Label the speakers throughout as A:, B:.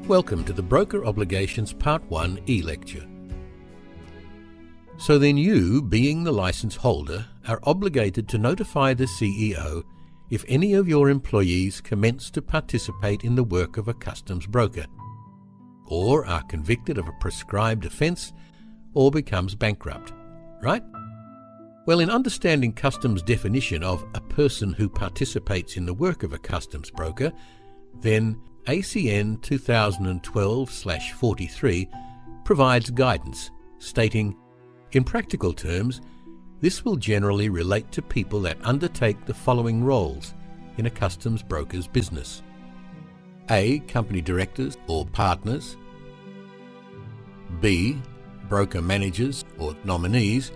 A: Welcome to the Broker Obligations Part 1 e-lecture. So then you, being the license holder, are obligated to notify the CEO if any of your employees commence to participate in the work of a customs broker, or are convicted of a prescribed offence, or becomes bankrupt, right? Well, in understanding customs' definition of a person who participates in the work of a customs broker, then ACN 2012/43 provides guidance stating, in practical terms, this will generally relate to people that undertake the following roles in a customs broker's business. A. Company directors or partners. B. Broker managers or nominees.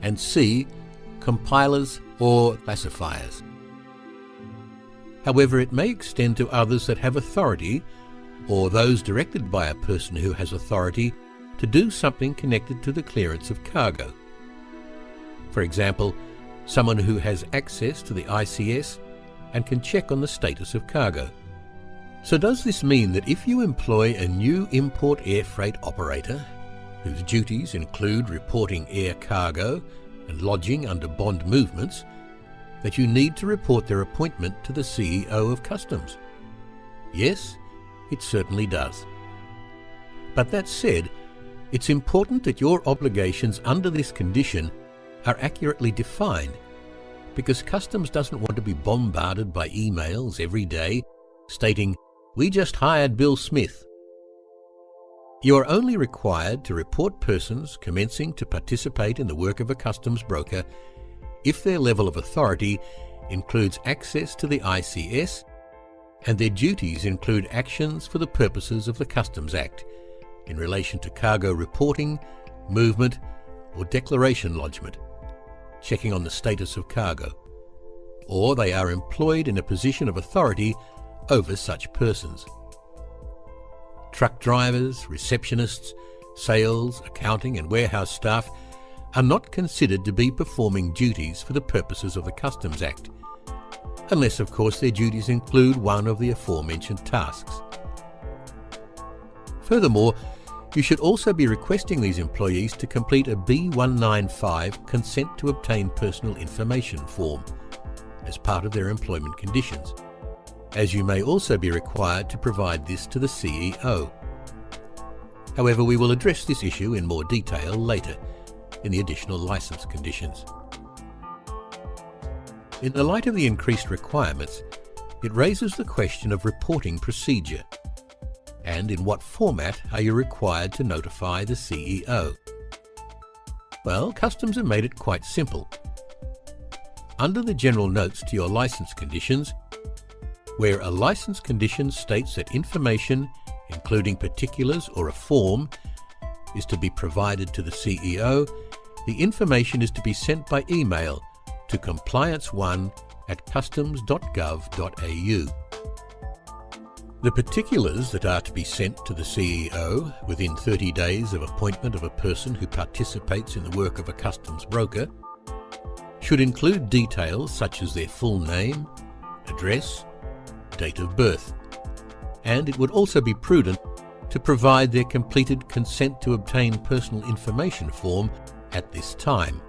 A: And C. Compilers or classifiers. However, it may extend to others that have authority, or those directed by a person who has authority to do something connected to the clearance of cargo. For example, someone who has access to the ICS and can check on the status of cargo. So does this mean that if you employ a new import air freight operator, whose duties include reporting air cargo and lodging under bond movements, that you need to report their appointment to the CEO of Customs? Yes, it certainly does. But that said, it's important that your obligations under this condition are accurately defined, because Customs doesn't want to be bombarded by emails every day stating, "We just hired Bill Smith." You are only required to report persons commencing to participate in the work of a customs broker if their level of authority includes access to the ICS and their duties include actions for the purposes of the Customs Act in relation to cargo reporting, movement, or declaration lodgement, checking on the status of cargo, or they are employed in a position of authority over such persons. Truck drivers, receptionists, sales, accounting and warehouse staff are not considered to be performing duties for the purposes of the Customs Act, unless of course their duties include one of the aforementioned tasks. Furthermore, you should also be requesting these employees to complete a B195 Consent to Obtain Personal Information form as part of their employment conditions, as you may also be required to provide this to the CEO. However, we will address this issue in more detail later in the additional license conditions. In the light of the increased requirements, it raises the question of reporting procedure. And in what format are you required to notify the CEO? Well, Customs have made it quite simple. Under the general notes to your license conditions, where a license condition states that information, including particulars or a form, is to be provided to the CEO, the information is to be sent by email to compliance1@customs.gov.au. The particulars that are to be sent to the CEO within 30 days of appointment of a person who participates in the work of a customs broker should include details such as their full name, address, date of birth, and it would also be prudent to provide their completed Consent to Obtain Personal Information form at this time.